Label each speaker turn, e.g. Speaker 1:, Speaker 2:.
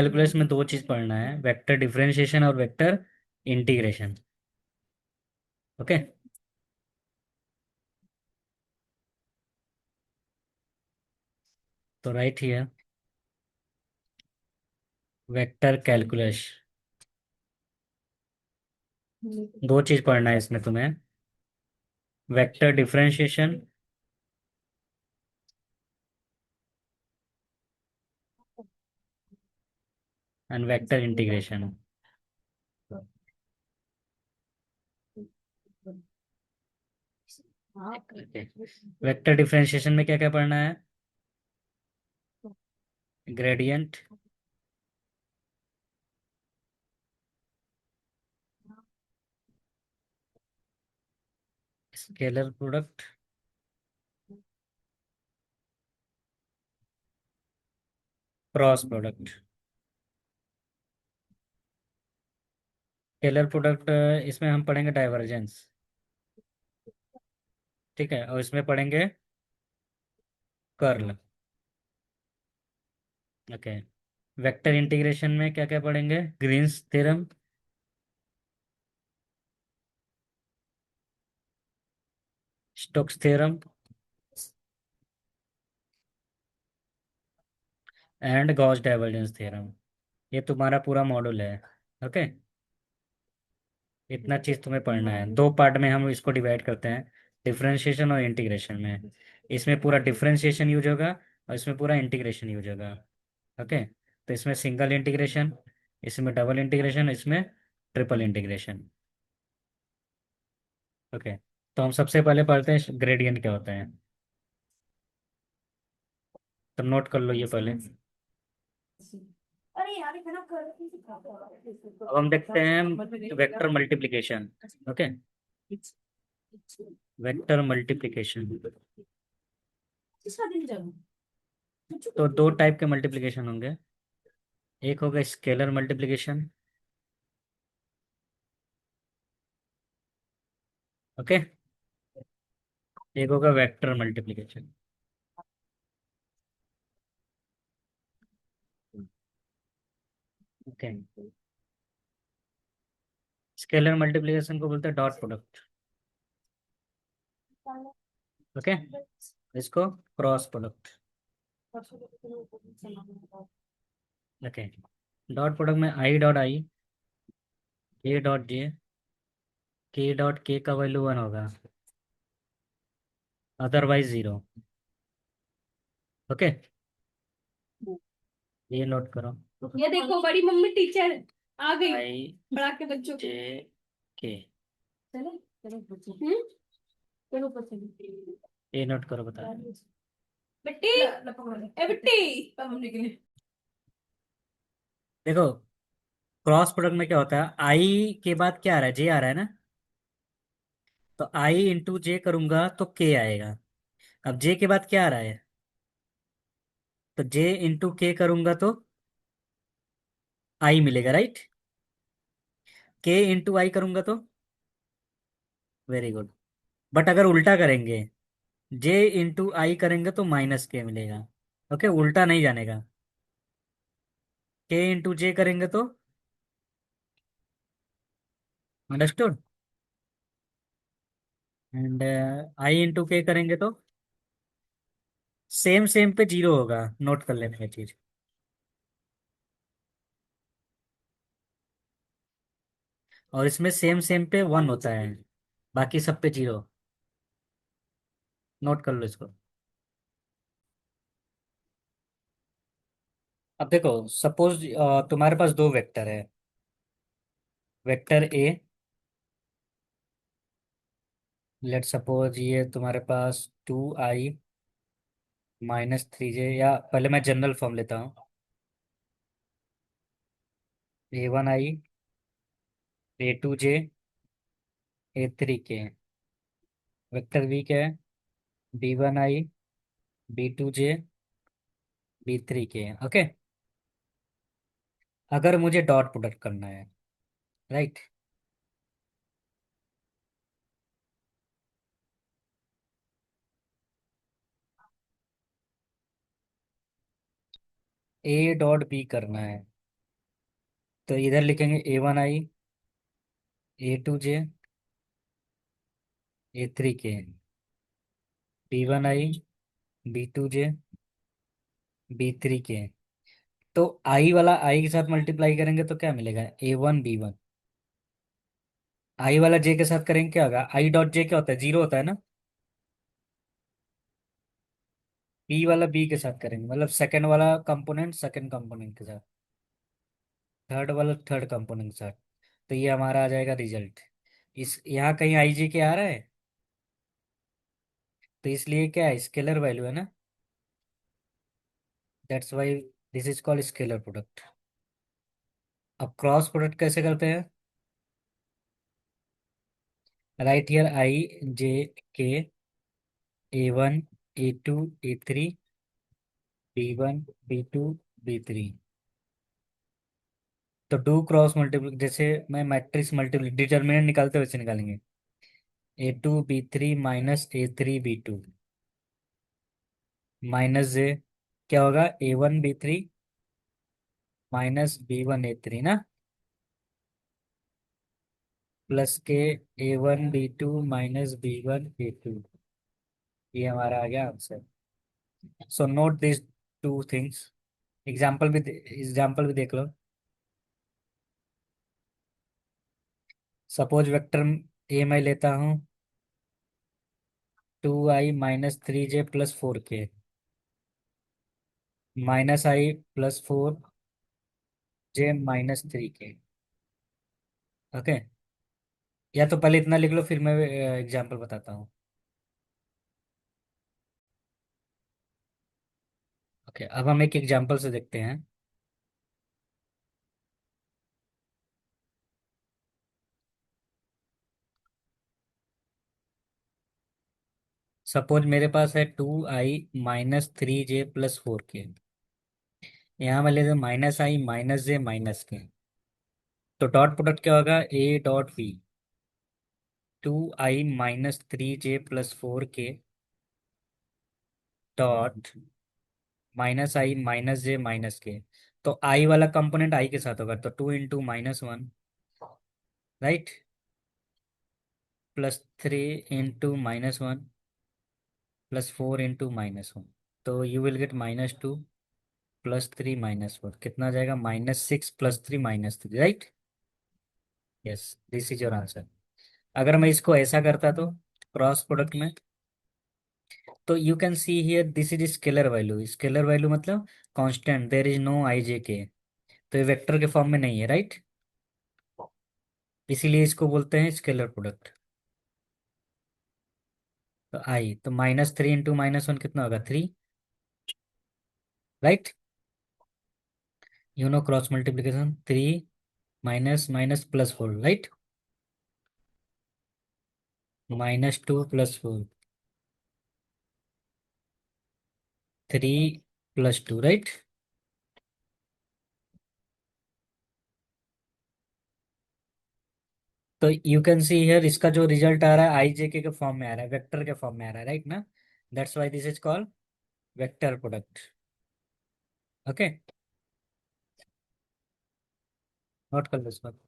Speaker 1: Calculus में दो चीज पढ़ना है, वेक्टर डिफरेंशिएशन और वेक्टर इंटीग्रेशन। ओके। तो राइट हियर वेक्टर कैलकुलस, दो चीज पढ़ना है इसमें तुम्हें, vector differentiation and vector integration. Vector differentiation में क्या क्या पढ़ना है? Gradient, scalar product, cross product. Scalar product इसमें हम पढ़ेंगे डाइवर्जेंस, ठीक है, और इसमें पढ़ेंगे कर्ल। ओके। वेक्टर इंटीग्रेशन में क्या क्या पढ़ेंगे? Green's theorem, Stokes theorem and Gauss divergence theorem. ये तुम्हारा पूरा मॉड्यूल है। ओके। इतना चीज़ तुम्हें पढ़ना है, दो पार्ट में हम इसको डिवाइड करते हैं, डिफरेंशिएशन और इंटीग्रेशन में। इसमें पूरा डिफरेंशिएशन यूज होगा और इसमें पूरा इंटीग्रेशन यूज होगा। ओके। तो इसमें सिंगल इंटीग्रेशन, इसमें डबल इंटीग्रेशन, इसमें ट्रिपल इंटीग्रेशन। ओके। तो हम सबसे पहले पढ़ते हैं ग्रेडियंट क्या होता है। तो नोट कर लो ये पहले। अब हम देखते हैं vector multiplication. Okay. Vector multiplication, तो दो टाइप के मल्टीप्लिकेशन होंगे। एक होगा स्केलर मल्टीप्लिकेशन। ओके। एक होगा vector multiplication. Okay. Scalar multiplication को बोलते हैं डॉट प्रोडक्ट। ओके। इसको cross product. Okay. Dot product में I dot I, A dot J, के डॉट के का वैल्यू 1 होगा, अदरवाइज जीरो। ओके। ये नोट करो।
Speaker 2: ये देखो बड़ी मम्मी टीचर आ गई
Speaker 1: आई
Speaker 2: पढ़ा के बच्चों को।
Speaker 1: जे के,
Speaker 2: चलो चलो बच्चों चलो बच्चों
Speaker 1: ये नोट करो, बता।
Speaker 2: बेटी ए बेटी मम्मी के लिए
Speaker 1: देखो, क्रॉस प्रोडक्ट में क्या होता है, आई के बाद क्या आ रहा है? जे आ रहा है ना। तो आई इंटू जे करूंगा तो के आएगा। अब जे के बाद क्या आ रहा है? तो जे इंटू के करूंगा तो आई मिलेगा, राइट। के इंटू आई करूंगा तो, वेरी गुड। बट अगर उल्टा करेंगे, जे इंटू आई करेंगे तो माइनस के मिलेगा। ओके, उल्टा नहीं जानेगा। के इंटू जे करेंगे तो, अंडरस्टूड। एंड आई इंटू के करेंगे तो सेम सेम पे जीरो होगा, नोट कर लेने का चीज। और इसमें सेम सेम पे 1 होता है, बाकी सब पे जीरो। नोट कर लो इसको। अब देखो, सपोज तुम्हारे पास दो वेक्टर है, वेक्टर ए, लेट सपोज ये तुम्हारे पास 2i-3j, या पहले मैं जनरल फॉर्म लेता हूँ, a1i, a2j, a3k। Vector V क्या है? b1i, b2j, b3k। ओके। अगर मुझे डॉट प्रोडक्ट करना है, राइट, ए डॉट बी करना है, तो इधर लिखेंगे A1I, A2J, A3K, B1I, B2J, B3K। तो आई वाला आई के साथ मल्टीप्लाई करेंगे तो क्या मिलेगा, A1 B1। आई वाला जे के साथ करेंगे क्या होगा, आई डॉट जे क्या होता है, जीरो होता है ना। बी वाला बी के साथ करेंगे, मतलब सेकंड वाला कंपोनेंट सेकंड कंपोनेंट के साथ, थर्ड वाला थर्ड कंपोनेंट के साथ। तो ये हमारा आ जाएगा रिजल्ट। इस यहाँ कहीं आई जी के आ रहा है, तो इसलिए क्या है, स्केलर वैल्यू है ना। That's why this is called scalar product. अब क्रॉस प्रोडक्ट कैसे करते हैं, राइट हियर आई जे के, A1 A2 A3, B1 B2 B3। तो डू क्रॉस मल्टीप्लिक, जैसे मैं मैट्रिक्स मल्टीप्लिक डिटर्मिनेंट निकालते हुए वैसे निकालेंगे। A2 B3 minus A3 B2 minus जे, क्या होगा, A1 B3 minus B1 A3 ना, प्लस के A1 B2 minus B1 A2। ये हमारा आ गया answer. So note this two things. Example भी देख लो। सपोज वेक्टर ए मैं लेता हूँ 2I - 3J + 4K, -I +4J - 3K। Okay, या तो पहले इतना लिख लो, फिर मैं एग्जाम्पल बताता हूँ। ओके, अब हम एक एग्जाम्पल से देखते हैं। सपोज मेरे पास है 2I - 3J + 4K। यहाँ मैं लेते -I - J - K। तो डॉट प्रोडक्ट क्या होगा, A.B, 2I - 3J + 4K dot -I - J - K। तो आई वाला कंपोनेंट आई के साथ होगा, तो 2 × -1, राइट, +3 × -1 +4 × -1। तो यू विल गेट -2 +3 -4, कितना आ जाएगा, -6 +3 -3, right. Yes, this is your answer. अगर मैं इसको ऐसा करता तो क्रॉस प्रोडक्ट में, तो you can see here this is scalar value. Scalar value मतलब कांस्टेंट, देयर इज नो आई जे के। तो ये वेक्टर के फॉर्म में नहीं है, राइट। इसीलिए इसको बोलते हैं स्केलर प्रोडक्ट। तो आई, तो -3 × -1 कितना होगा, 3, right. You know cross multiplication, 3 minus minus +4, right, -2 + 4, 3 + 2, right. तो यू कैन सी हियर इसका जो रिजल्ट आ रहा है आई जे के फॉर्म में आ रहा है, वेक्टर के फॉर्म में आ रहा है, राइट ना। That's why this is called vector product. Okay, note कर लो इस बात।